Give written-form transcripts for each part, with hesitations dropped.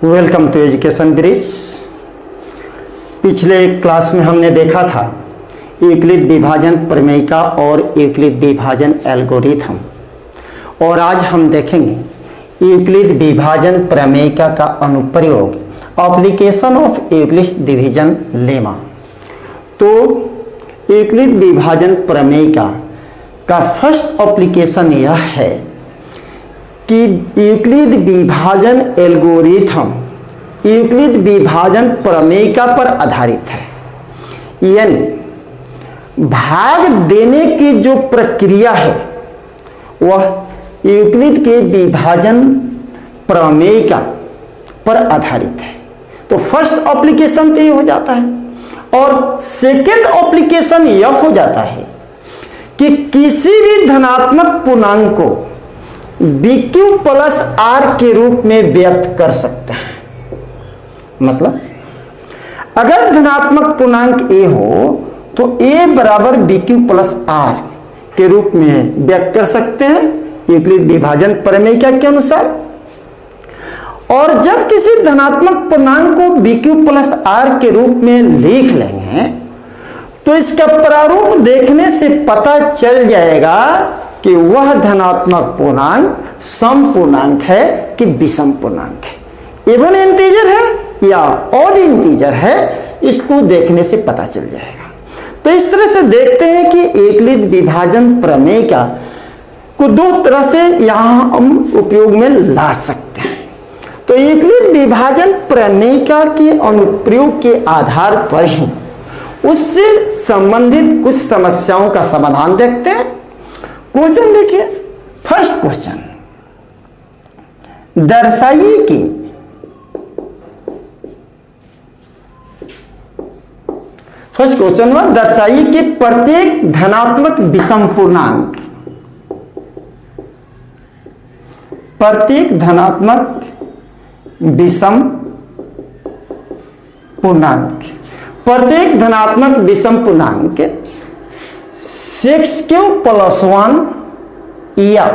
Welcome to education bridge. पिछले class में हमने देखा था यूक्लिड विभाजन प्रमेयिका और यूक्लिड विभाजन एल्गोरिथम, और आज हम देखेंगे यूक्लिड विभाजन प्रमेयिका का अनुप्रयोग, application of Euclid division lemma. तो यूक्लिड विभाजन प्रमेयिका का फर्स्ट एप्लीकेशन यह है कि यूक्लिड विभाजन एल्गोरिथम यूक्लिड विभाजन प्रमेयिका पर आधारित है। यानी भाग देने की जो प्रक्रिया है वह यूक्लिड के विभाजन प्रमेयिका पर आधारित है। तो फर्स्ट एप्लीकेशन तो ये हो जाता है, और सेकेंड एप्लीकेशन यह हो जाता है कि किसी भी धनात्मक पूर्णांक को BQ प्लस R के रूप में व्यक्त कर सकते हैं। मतलब अगर धनात्मक पूर्णांक A हो तो A बराबर BQ प्लस R के रूप में व्यक्त कर सकते हैं यूक्लिड विभाजन प्रमेयिका के अनुसार। और जब किसी धनात्मक पूर्णांक को BQ प्लस R के रूप में लिख लेंगे तो इसका प्रारूप देखने से पता चल जाएगा कि वह धनात्मक पूर्णांक सम पूर्णांक है कि विषम पूर्णांक है, इवन इंटीजर है या ऑड इंटीजर है, इसको देखने से पता चल जाएगा। तो इस तरह से देखते हैं कि यूक्लिड विभाजन प्रमेयिका को दो तरह से यहां हम उपयोग में ला सकते हैं। तो यूक्लिड विभाजन प्रमेयिका के अनुप्रयोग के आधार पर ही उससे संबंधित कुछ समस्याओं का समाधान देखते हैं। क्वेश्चन देखिए, फर्स्ट क्वेश्चन, दर्शाइए कि फर्स्ट क्वेश्चन में दर्शाइए कि प्रत्येक धनात्मक विषम पूर्णांक, प्रत्येक धनात्मक विषम पूर्णांक, प्रत्येक धनात्मक विषम पूर्णांक 6Q प्लस 1 या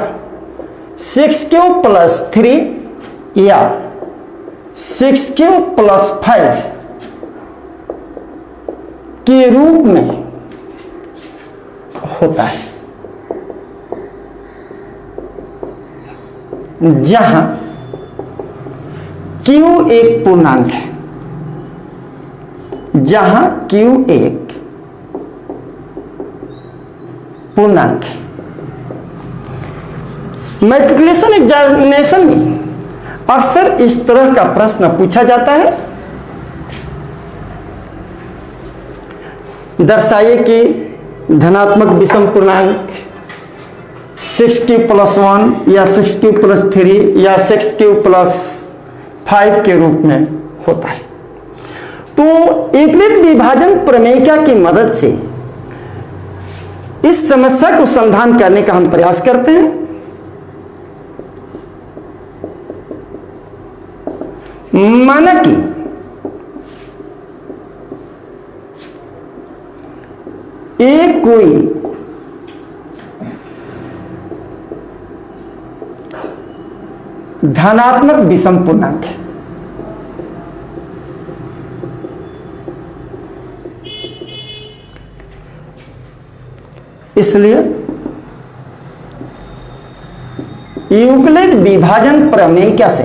6Q प्लस 3 या 6Q प्लस 5 के रूप में होता है, जहां Q एक पूर्णांक है, जहां Q एक पूर्णांक है। मैट्रिकुलेशन एग्जामिनेशन में अक्सर इस तरह का प्रश्न पूछा जाता है, दर्शाइए कि धनात्मक विषम पूर्णांक 6Q प्लस 1 या 6Q प्लस 3 या 6Q प्लस 5 के रूप में होता है। तो यूक्लिड विभाजन प्रमेयिका की मदद से इस समस्या को समाधान करने का हम प्रयास करते हैं। माना कि एक कोई धनात्मक विषम पूर्णांक है, इसलिए यूक्लिड विभाजन प्रमेयिका से,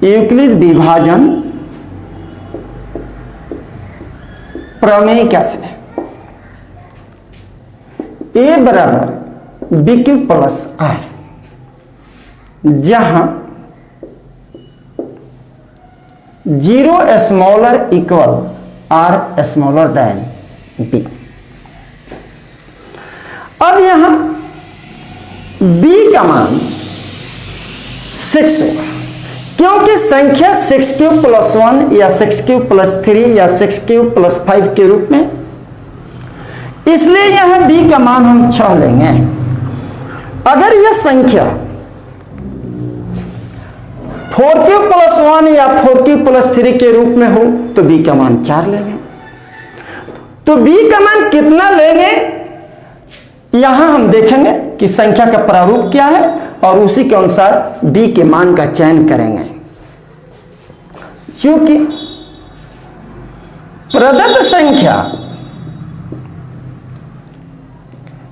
यूक्लिड विभाजन प्रमेयिका से A बराबर BQ प्लस R, जहां 0 smaller equal R smaller than B। अब यहां B का मान 6 होगा, क्योंकि संख्या 6Q प्लस 1 या 6Q प्लस 3 या 6Q प्लस 5 के रूप में, इसलिए यहां B का मान हम 6 लेंगे। अगर यह संख्या 4Q प्लस 1 या 4Q प्लस 3 के रूप में हो तो B का मान 4 लेंगे। तो B का मान कितना लेंगे, यहां हम देखेंगे कि संख्या का प्रारूप क्या है और उसी के अनुसार बी के मान का चयन करेंगे। चूंकि प्रदत्त संख्या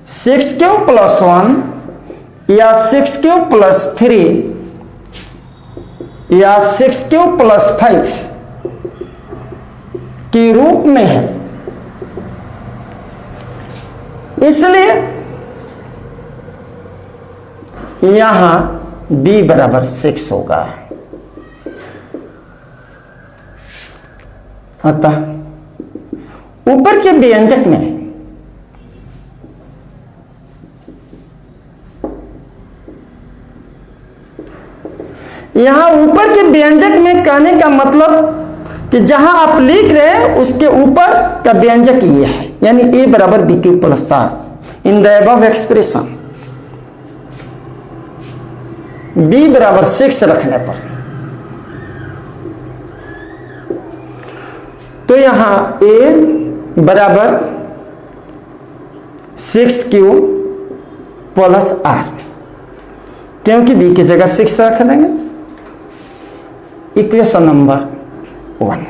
6³ + 1 या 6³ + 3 या 6³ + 5 के रूप में है, इसलिए यहां b = 6 होगा। अतः ऊपर के व्यंजक में यहां ऊपर के व्यंजक में कहने का मतलब कि जहां आप लिख रहे हैं उसके ऊपर का व्यंजक ये है, यानी a = bq + r in the above expression b = 6 रखने पर, तो यहां a = 6q + r, क्योंकि b की जगह 6 रख देंगे। Equation number 1।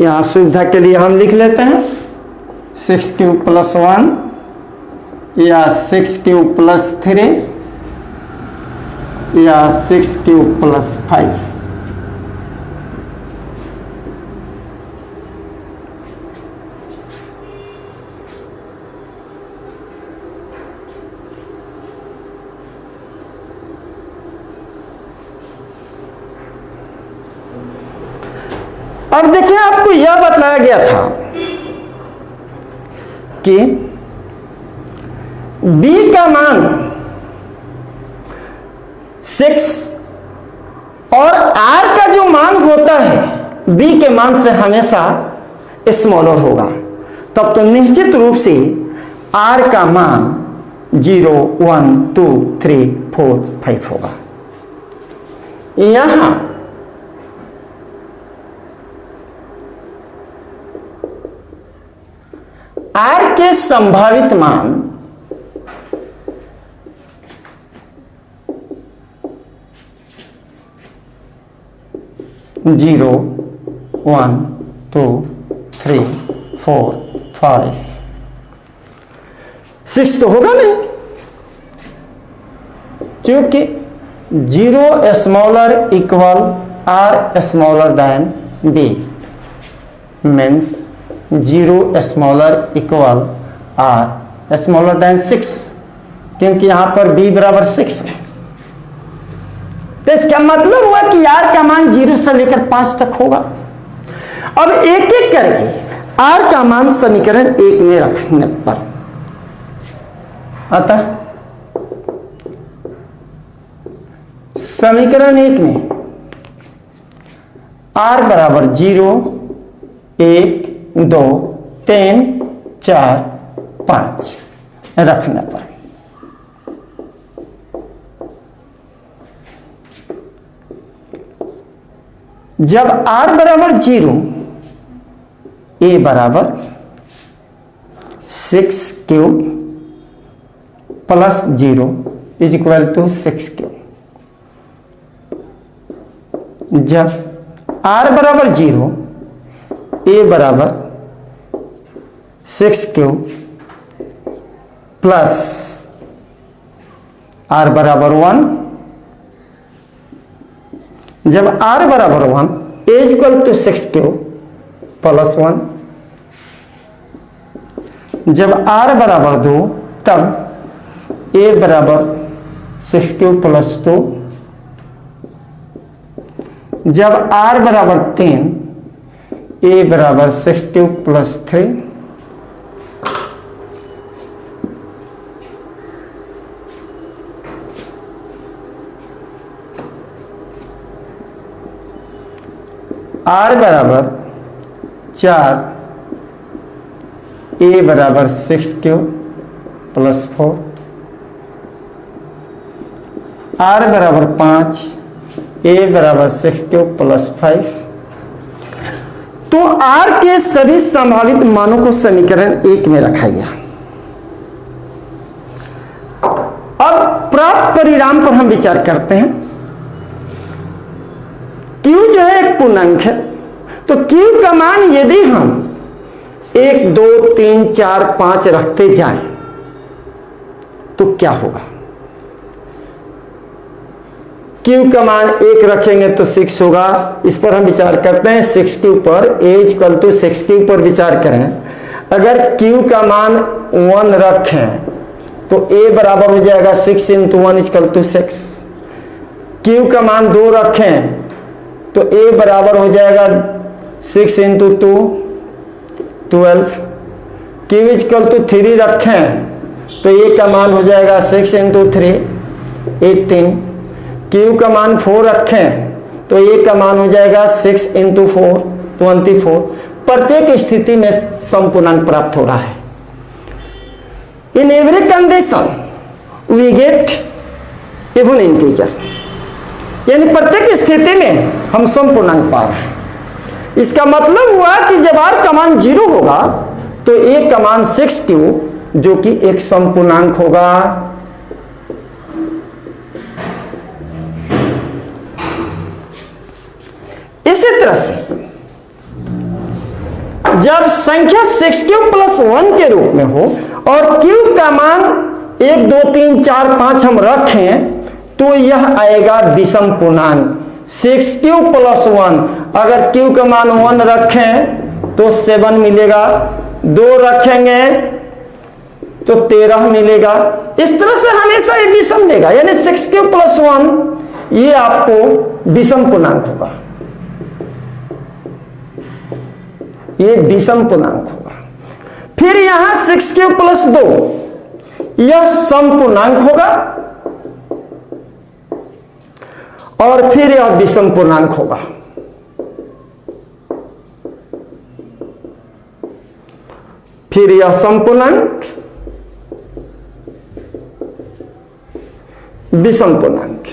यहां सुविधा के लिए हम लिख लेते हैं 6q + 1 या 6q + 3 या 6q + 5। अब देखिए, आपको यह बताया गया था कि b का मान 6 और r का जो मान होता है b के मान से हमेशा स्मॉलर होगा, तब तो निश्चित रूप से r का मान 0, 1, 2, 3, 4, 5 होगा। यहां r के संभावित मान 0, 1, 2, 3, 4, 5, 6 तो होगा नहीं, क्योंकि 0 smaller equal r smaller than b means 0 smaller equal r smaller than 6, क्योंकि यहां पर b = 6 है। तो इसका मतलब हुआ कि r का मान 0 से लेकर 5 तक होगा। अब एक एक करके r का मान समीकरण 1 में रखने पर, अतः समीकरण 1 में r = 0, 1, 2, 3, 4, 5 रखने पर जब r = 0, a = 6q + 0 = 6q। जब r = 0, a = 6q plus r = 1। जब r = 1, a = 6q + 1। जब r = 2, तब a = 6q + 2। जब r = 3, a = 6q + 3। r = 4, a = 6q + 4। r = 5, a = 6q + 5। तो R के सभी संभावित मानों को समीकरण 1 में रखा गया। अब प्राप्त परिणाम पर हम विचार करते हैं। Q जो है एक पूर्णांक है, तो Q का मान यदि हम 1 2 3 4 5 रखते जाएं तो क्या होगा? Q का मान 1 रखेंगे तो 6 होगा। इस पर हम विचार करते हैं 6Q पर, A 6Q पर विचार करें। अगर Q का मान 1 रखें तो A बराबर हो जाएगा 6 इंटू 1 = 6। Q का मान 2 रखें तो A बराबर हो जाएगा 6 इंटू 2 12। Q = 3 रखें तो A का मान हो जाएगा 6 इंटू 3 18। Q का मान 4 रखें तो A का मान हो जाएगा 6 इंटू 4 24। प्रत्येक स्थिति में समपूर्णांक प्राप्त हो रहा है। In every condition we get even integer, यानी प्रत्येक स्थिति में हम समपूर्णांक पा रहे हैं। इसका मतलब हुआ कि जब R का मान 0 होगा तो A का मान 6Q जो कि एक समपूर्णांक होगा। इसी तरह से जब संख्या 6Q + 1 के रूप में हो और Q का मान 1 2 3 4 5 हम रखें तो यह आएगा विषम पूर्णांक 6Q + 1। अगर Q का मान 1 रखें तो 7 मिलेगा, 2 रखेंगे तो 13 मिलेगा। इस तरह से हमेशा ये विषम देगा, यानी 6Q + 1 ये आपको विषम पूर्णांक होगा, ये विषम पूर्णांक होगा। फिर यहां 6Q + 2 यह समपूर्णांक होगा और फिर यह विषम पूर्णांक होगा। फिर यह समपूर्णांक, विषम पूर्णांक।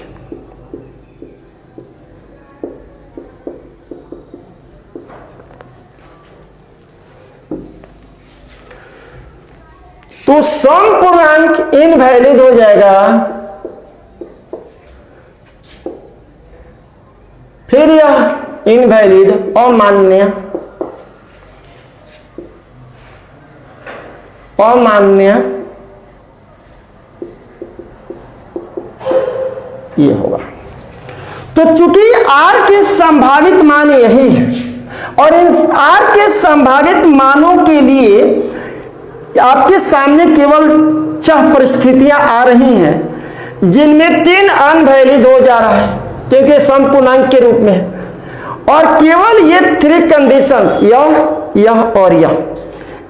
तो समपूर्णांक इनवैलिड हो जाएगा। फिर यह इनवैलिड, अमान्य, अमान्य ये होगा। तो चूंकि R के संभावित मान यही है और इन R के संभावित मानों के लिए आपके सामने केवल 6 परिस्थितियां आ रही हैं जिनमें 3 अनवैलिड हो जा रहा है क्योंकि समपूर्णांक के रूप में, और केवल ये 3 कंडीशंस, यह और यह,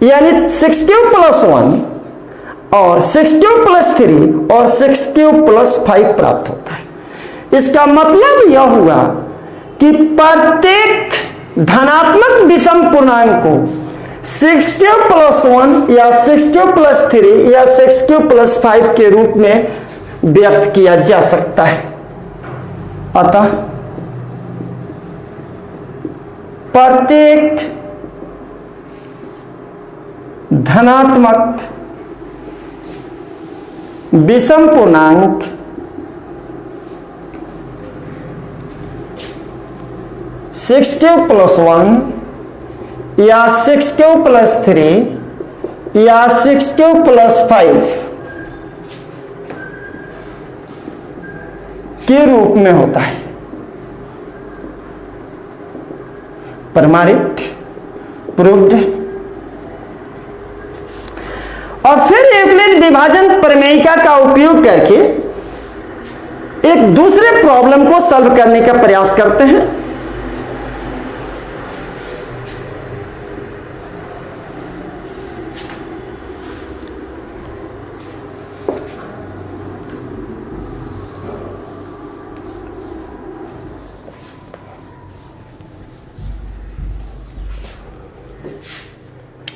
यानी 6Q + 1 और 6Q + 3 और 6Q + 5 प्राप्त होता है। इसका मतलब यह हुआ कि प्रत्येक धनात्मक विषम पूर्णांक को 6Q + 1 या 6Q + 3 या 6Q + 5 के रूप में व्यक्त किया जा सकता है। अतः प्रत्येक धनात्मक विषम पूर्णांक (6Q + 1) या 6Q + 3 या 6Q + 5 के रूप में होता है। प्रमाणित, प्रूव्ड। और फिर यूक्लिड विभाजन प्रमेयिका का उपयोग करके एक दूसरे प्रॉब्लम को सॉल्व करने का प्रयास करते हैं।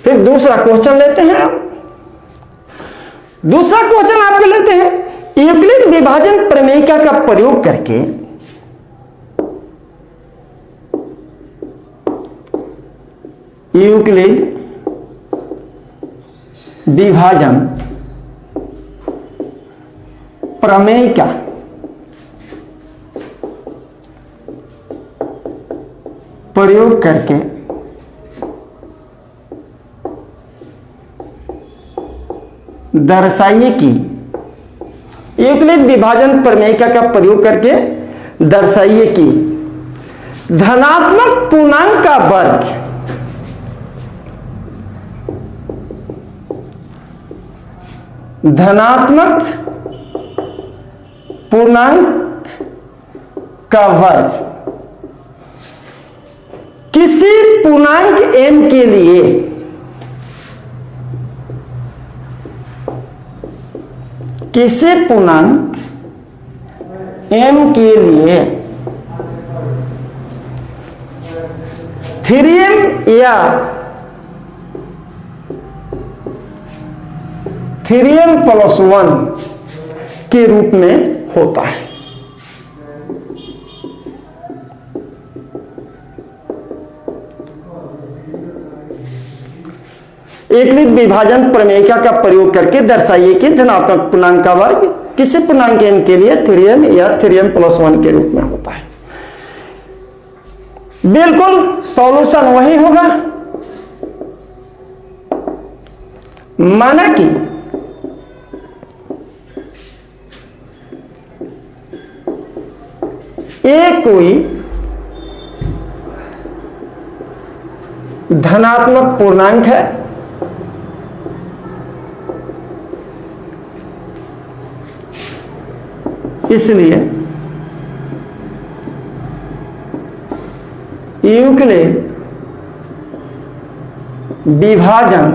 फिर दूसरा क्वेश्चन लेते हैं। दूसरा क्वेश्चन आपके लेते हैं यूक्लिड विभाजन प्रमेयिका का प्रयोग करके यूक्लिड विभाजन प्रमेय का प्रयोग करके दर्शाइए कि यूक्लिड विभाजन प्रमेय का प्रयोग करके दर्शाइए कि धनात्मक पूर्णांक का वर्ग धनात्मक पूर्णांक का वर्ग किसी पूर्णांक m के लिए किसी पूर्णांक m के लिए 3m या 3m + 1 के रूप में होता है। यूक्लिड विभाजन प्रमेयिका का प्रयोग करके दर्शाइए कि धनात्मक पूर्णांक का वर्ग किसी पूर्णांक n के लिए 3m या 3m + 1 के रूप में होता है। बिल्कुल सॉल्यूशन वही होगा। माना कि एक कोई धनात्मक पूर्णांक है इसलिए यूक्लिड विभाजन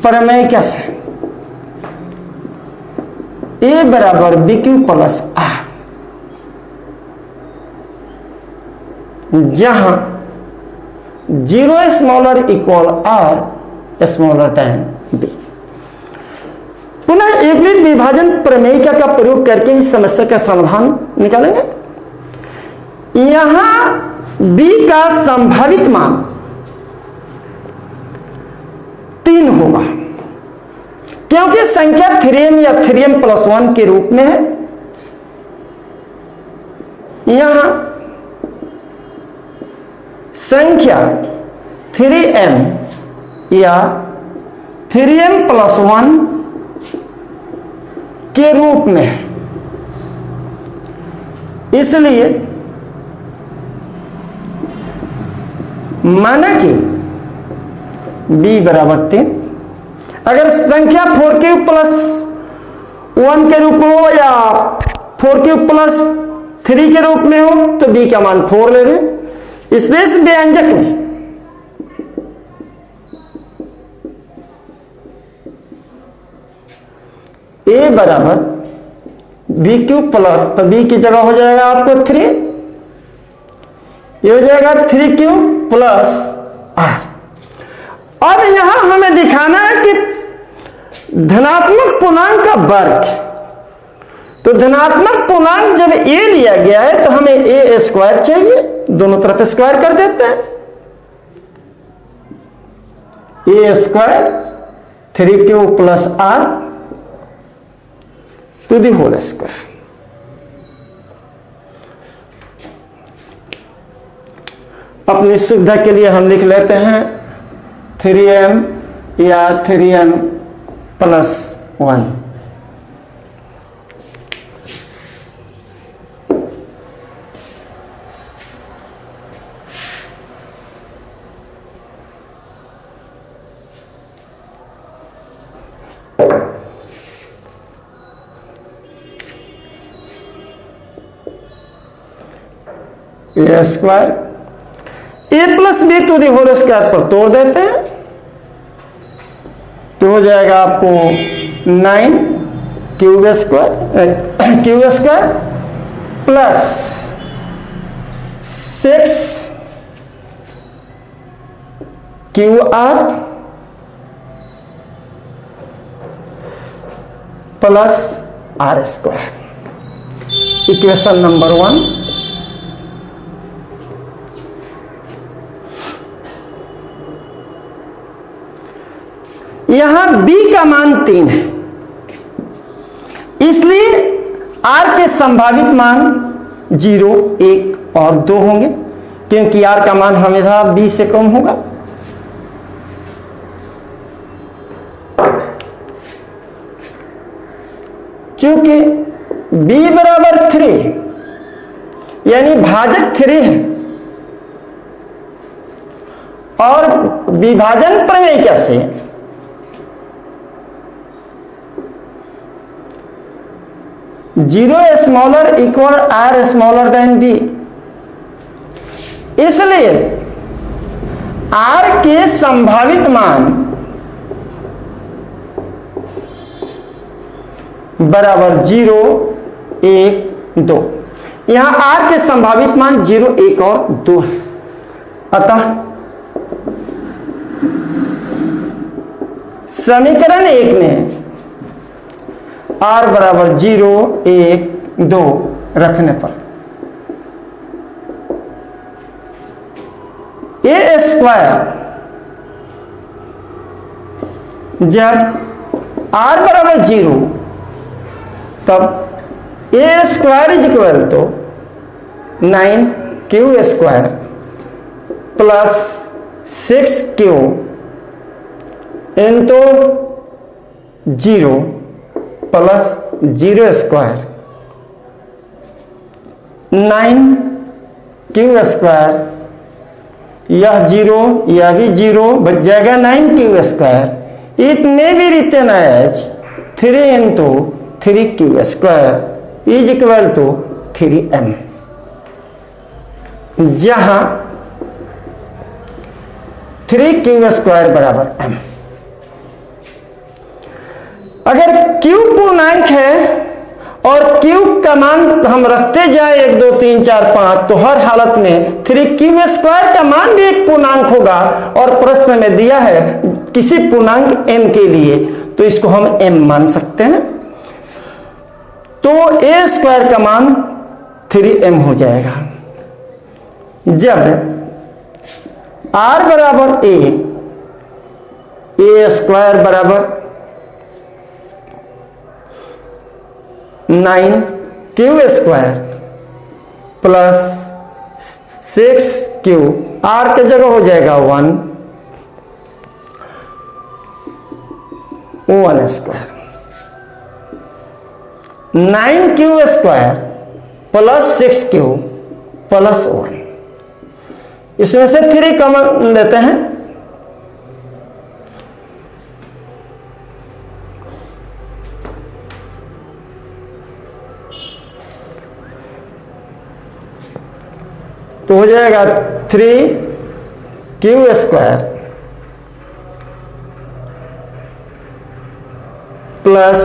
प्रमेय कैसे a बराबर BQ + R, जहां 0 smaller equal R smaller than B। पुनः यूक्लिड विभाजन प्रमेय का प्रयोग करके इस समस्या का समाधान निकालेंगे। यहां B का संभावित मान 3 होगा क्योंकि संख्या 3m या 3m + 1 के रूप में है। यहां संख्या 3m या 3m + 1 के रूप में है, इसलिए माना कि b बराबर 3। अगर संख्या 4q + 1 के रूप में हो या 4q + 3 के रूप में हो तो b का मान 4 ले लें। इसमें इस व्यंजक में a बराबर BQ प्लस, तो b की जगह हो जाएगा आपको 3, ये हो जाएगा 3q + r। अब यहां हमें दिखाना है कि धनात्मक पूर्णांक का वर्ग, तो धनात्मक पूर्णांक जब a लिया गया है तो हमें a² चाहिए, दोनों तरफ स्क्वायर कर देते हैं। a² 3q + r to the whole square। अपनी सुविधा के लिए हम लिख लेते हैं 3m या 3m + 1। a² a + b to the whole square पर तोड़ देते हैं तो हो जाएगा आपको 9q² plus 6qr plus r²। Equation number 1 यहां b का मान 3 है, इसलिए r के संभावित मान 0, 1 और 2 होंगे, क्योंकि r का मान हमेशा b से कम होगा। चूंकि b बराबर 3 यानी भाजक 3 है और विभाजन प्रमेय कैसे, zero smaller equal or smaller than b, इसलिए r के संभावित मान बराबर 0, 1, 2। यहां r के संभावित मान 0, 1 और 2 है। अतः समीकरण 1 में r बराबर 0, 1, 2 रखने पर a स्क्वायर, जब r बराबर 0 तब a स्क्वायर इज इक्वल तो 9q square plus 6q into 0 plus 0 square, 9q square, यह 0 यह भी 0 बच जाएगा 9q square. It may be written as 3 into 3q square is equal to 3m, जहां 3q स्क्वायर बराबर m। अगर q पूर्णांक है और q का मान हम रखते जाए 1, 2, 3, 4, 5, तो हर हालत में 3q स्क्वायर का मान भी एक पूर्णांक होगा, और प्रश्न में दिया है किसी पूर्णांक m के लिए, तो इसको हम m मान सकते हैं। तो a स्क्वायर का मान 3m हो जाएगा। जब r बराबर a स्क्वायर बराबर 9q square plus 6q, r की जगह हो जाएगा 1 square, 9q square plus 6q plus 1, इसमें से 3 कॉमन लेते हैं, तो हो जाएगा 3q square plus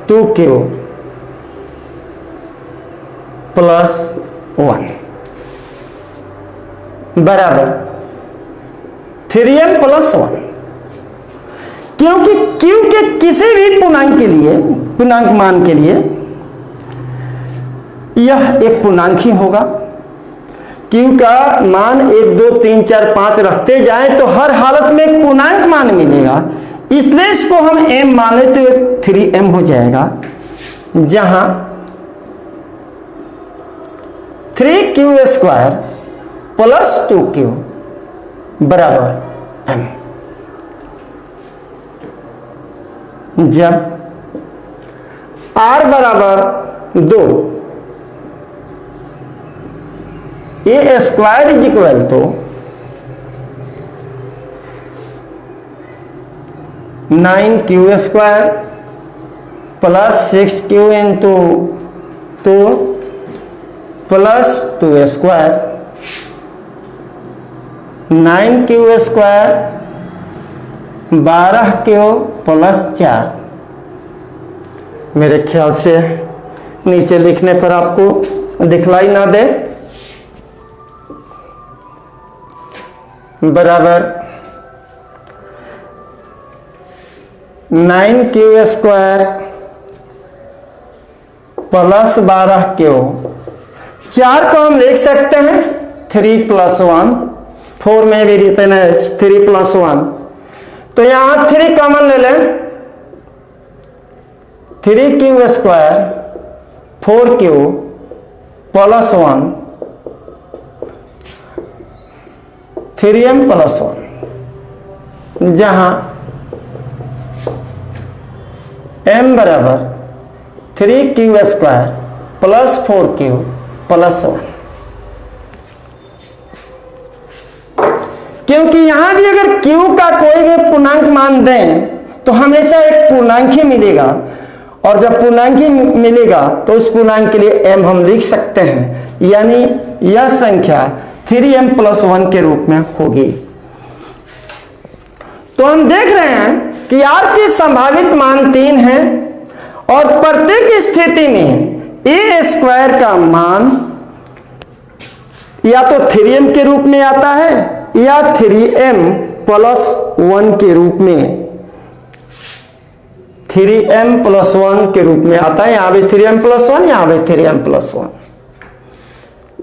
2q plus 1 बराबर 3m प्लस 1, क्योंकि q के किसी भी पूर्णांक के लिए, पूर्णांक मान के लिए यह एक पूर्णांक ही होगा। q का मान 1, 2, 3, 4, 5 रखते जाएं तो हर हालत में एक पूर्णांक मान मिलेगा, इसलिए इसको हम m माने तो 3m हो जाएगा, जहां 3q स्क्वायर प्लस 2q बराबर m। जब r बराबर 2, a square is equal to 9q square plus 6q into 2 plus 2 square, 9q square 12q plus 4। मेरे ख्याल से नीचे लिखने पर आपको दिखलाई ना दे, बराबर 9q स्क्वायर प्लस 12q, 4 को हम लिख सकते हैं 3 प्लस 1, 4 में भी रिटर्न है 3 + 1, तो यहां 3 कॉमन ले लें, 3q² 4q + 1 3m + 1, जहां m बराबर 3q² + 4q + 1। क्योंकि यहां भी अगर q का कोई भी पूर्णांक मान दें तो हमेशा एक पूर्णांक ही मिलेगा, और जब पूर्णांक ही मिलेगा तो उस पूर्णांक के लिए m हम लिख सकते हैं, यानी यह संख्या 3m + 1 के रूप में होगी। तो हम देख रहे हैं कि r की संभावित मान 3 है और प्रत्येक स्थिति में a² का मान या तो 3m के रूप में आता है या 3m + 1 के रूप में, 3m + 1 के रूप में आता है। यहां भी 3m + 1, यहां भी 3m + 1।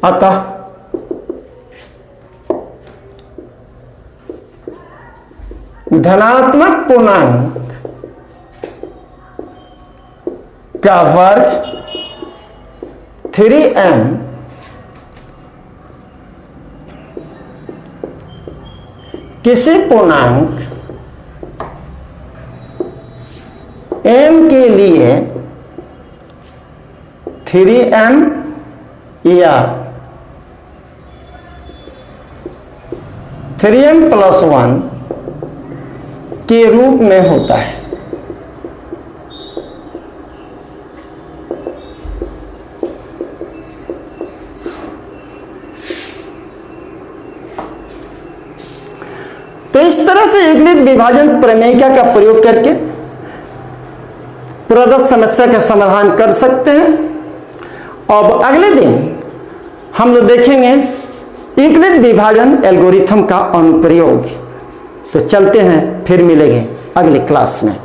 अतः धनात्मक पूर्णांक का वर्ग 3m किसी पूर्णांक m के लिए 3m या 3m + 1 के रूप में होता है। तो इस तरह से यूक्लिड विभाजन प्रमेयिका का प्रयोग करके प्रदत्त समस्या का समाधान कर सकते हैं। अब अगले दिन हम लोग देखेंगे यूक्लिड विभाजन एल्गोरिथम का अनुप्रयोग। तो चलते हैं, फिर मिलेंगे अगली क्लास में।